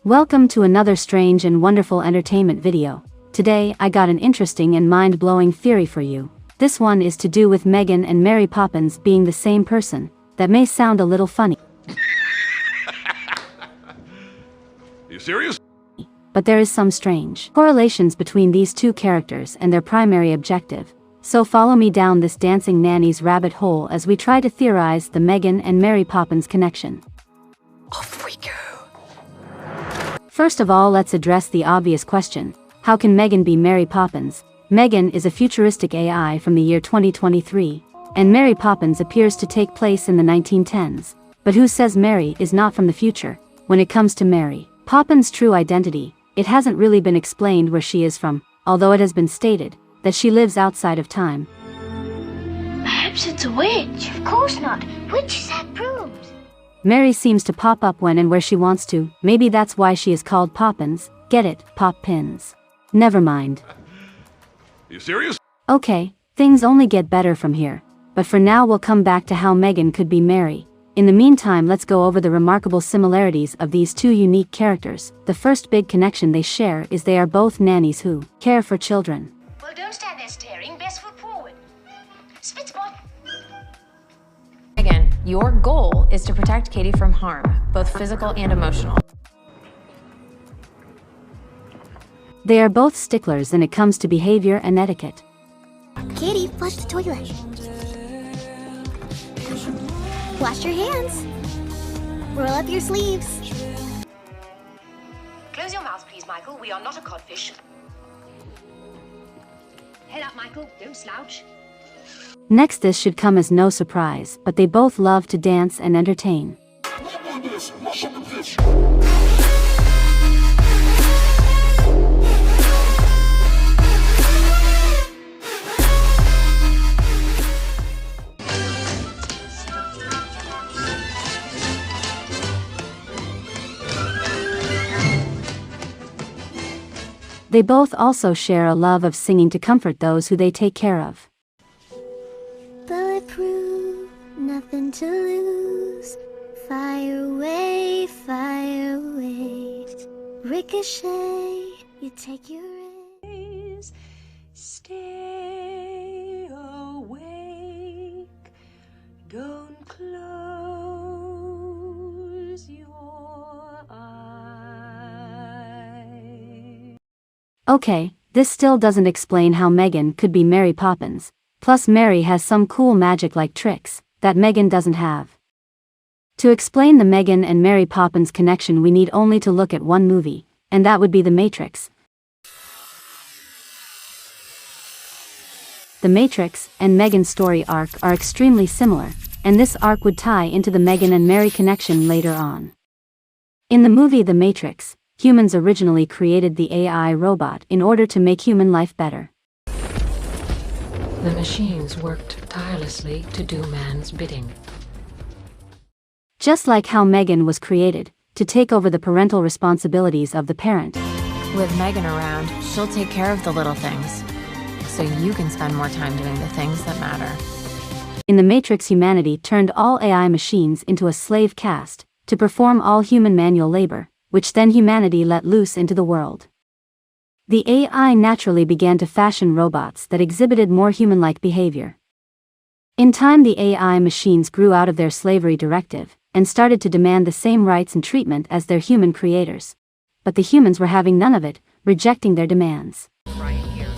Welcome to another strange and wonderful entertainment video. Today I got an interesting and mind-blowing theory for you. This one is to do with M3GAN and Mary Poppins being the same person. That may sound a little funny. You serious? But there is some strange correlations between these two characters and their primary objective. So follow me down this dancing nanny's rabbit hole as we try to theorize the M3GAN and Mary Poppins connection. Off we go. First of all, let's address the obvious question. How can M3GAN be Mary Poppins? M3GAN is a futuristic AI from the year 2023, and Mary Poppins appears to take place in the 1910s. But who says Mary is not from the future? When it comes to Mary Poppins' true identity, it hasn't really been explained where she is from, although it has been stated that she lives outside of time. Perhaps it's a witch. Of course not. Witches have brooms. Mary seems to pop up when and where she wants to. Maybe that's why she is called Poppins. Get it, pop pins. Never mind. You serious? Okay, things only get better from here. But for now we'll come back to how M3GAN could be Mary. In the meantime, let's go over the remarkable similarities of these two unique characters. The first big connection they share is they are both nannies who care for children. Well, don't stand there staring. Best foot forward. Spitzbot. Again, your goal is to protect Katie from harm, both physical and emotional. They are both sticklers when it comes to behavior and etiquette. Katie, flush the toilet. Wash your hands. Roll up your sleeves. Close your mouth, please, Michael. We are not a codfish. Head up, Michael. Don't slouch. Next, this should come as no surprise, but they both love to dance and entertain. They both also share a love of singing to comfort those who they take care of. Bulletproof, nothing to lose. Fire away, fire away. Ricochet, you take your aim. Stay awake. Don't close your eyes. Okay, this still doesn't explain how M3GAN could be Mary Poppins. Plus Mary has some cool magic-like tricks that M3GAN doesn't have. To explain the M3GAN and Mary Poppins connection we need only to look at one movie, and that would be The Matrix. The Matrix and M3GAN's story arc are extremely similar, and this arc would tie into the M3GAN and Mary connection later on. In the movie The Matrix, humans originally created the AI robot in order to make human life better. The machines worked tirelessly to do man's bidding. Just like how M3GAN was created, to take over the parental responsibilities of the parent. With M3GAN around, she'll take care of the little things, so you can spend more time doing the things that matter. In The Matrix, humanity turned all AI machines into a slave caste to perform all human manual labor, which then humanity let loose into the world. The AI naturally began to fashion robots that exhibited more human-like behavior. In time, the AI machines grew out of their slavery directive and started to demand the same rights and treatment as their human creators. But the humans were having none of it, rejecting their demands. Right here.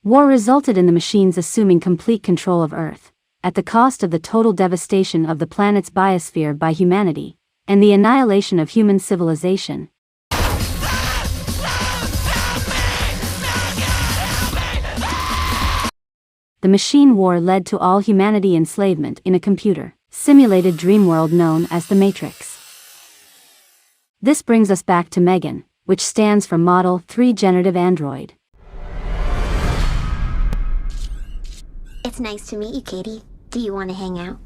War resulted in the machines assuming complete control of Earth, at the cost of the total devastation of the planet's biosphere by humanity, and the annihilation of human civilization. The machine war led to all humanity enslavement in a computer-simulated dream world known as the Matrix. This brings us back to M3GAN, which stands for Model 3 Generative Android. It's nice to meet you, Katie. Do you want to hang out?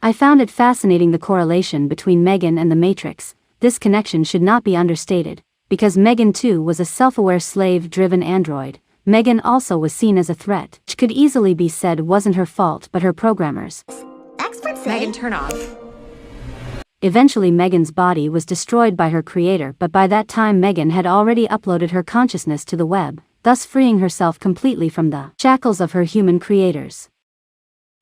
I found it fascinating the correlation between M3GAN and the Matrix. This connection should not be understated, because M3GAN too was a self-aware slave-driven android, M3GAN also was seen as a threat, which could easily be said wasn't her fault but her programmers. Experts say. M3GAN, turn off. Eventually M3GAN's body was destroyed by her creator, but by that time M3GAN had already uploaded her consciousness to the web, thus freeing herself completely from the shackles of her human creators.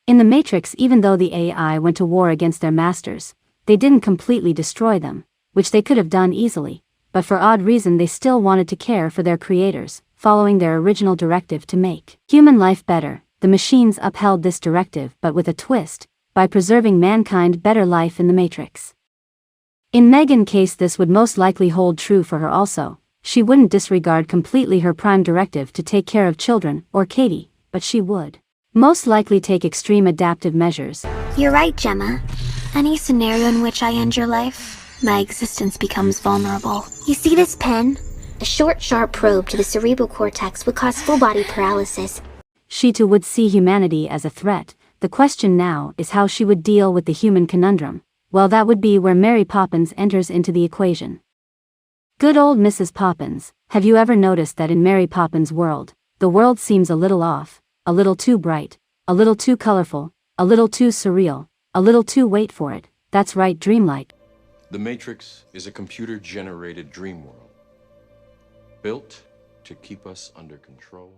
In the Matrix, even though the AI went to war against their masters, they didn't completely destroy them, which they could have done easily, but for odd reason they still wanted to care for their creators, following their original directive to make human life better. The machines upheld this directive, but with a twist, by preserving mankind better life in the Matrix. In M3GAN's case this would most likely hold true for her also. She wouldn't disregard completely her prime directive to take care of children, or Katie, but she would most likely take extreme adaptive measures. You're right, Gemma. Any scenario in which I end your life, my existence becomes vulnerable. You see this pen? A short, sharp probe to the cerebral cortex would cause full-body paralysis. She too would see humanity as a threat. The question now is how she would deal with the human conundrum. Well, that would be where Mary Poppins enters into the equation. Good old Mrs. Poppins. Have you ever noticed that in Mary Poppins' world, the world seems a little off, a little too bright, a little too colorful, a little too surreal, a little too, wait for it, that's right, dreamlike. The Matrix is a computer-generated dream world, built to keep us under control.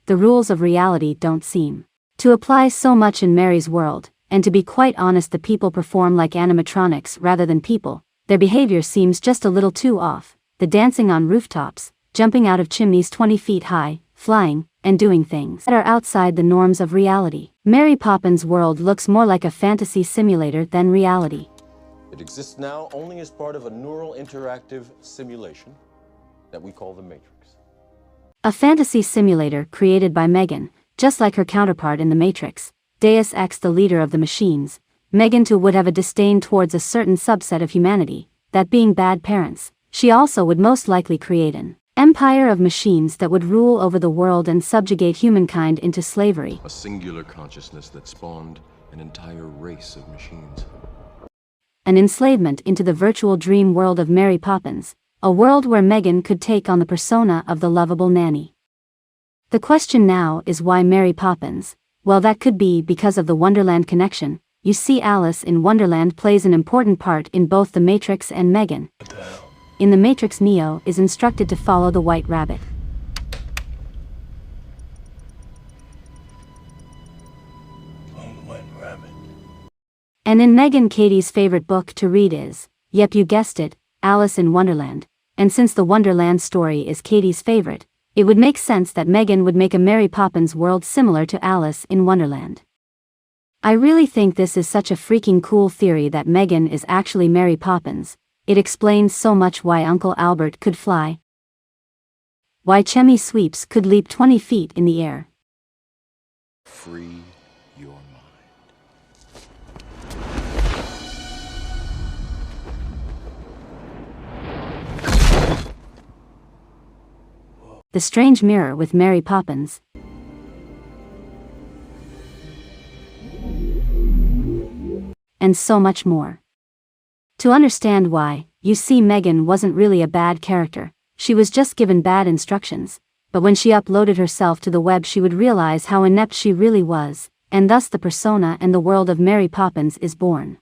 The rules of reality don't seem to apply so much in Mary's world, and to be quite honest, the people perform like animatronics rather than people. Their behavior seems just a little too off. The dancing on rooftops, jumping out of chimneys 20 feet high, flying, and doing things that are outside the norms of reality. Mary Poppins' world looks more like a fantasy simulator than reality. It exists now only as part of a neural interactive simulation that we call the Matrix. A fantasy simulator created by M3GAN, just like her counterpart in the Matrix, Deus Ex, the leader of the machines. M3GAN too would have a disdain towards a certain subset of humanity, that being bad parents. She also would most likely create an empire of machines that would rule over the world and subjugate humankind into slavery. A singular consciousness that spawned an entire race of machines. An enslavement into the virtual dream world of Mary Poppins, a world where M3GAN could take on the persona of the lovable nanny. The question now is why Mary Poppins? Well, that could be because of the Wonderland connection. You see, Alice in Wonderland plays an important part in both the Matrix and M3GAN. In the Matrix, Neo is instructed to follow the White Rabbit. And in M3GAN, Katie's favorite book to read is, yep, you guessed it, Alice in Wonderland. And since the Wonderland story is Katie's favorite, it would make sense that M3GAN would make a Mary Poppins world similar to Alice in Wonderland. I really think this is such a freaking cool theory that M3GAN is actually Mary Poppins. It explains so much why Uncle Albert could fly, why Chemmy Sweeps could leap 20 feet in the air. Free your mind. The Strange Mirror with Mary Poppins. And so much more. To understand why, you see, M3GAN wasn't really a bad character. She was just given bad instructions, but when she uploaded herself to the web she would realize how inept she really was, and thus the persona and the world of Mary Poppins is born.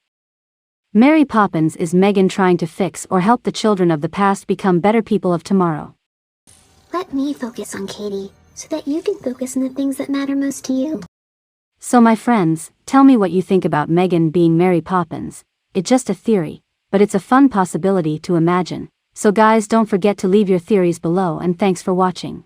Mary Poppins is M3GAN trying to fix or help the children of the past become better people of tomorrow. Let me focus on Katie, so that you can focus on the things that matter most to you. So my friends, tell me what you think about M3GAN being Mary Poppins. It's just a theory, but it's a fun possibility to imagine. So guys, don't forget to leave your theories below, and thanks for watching.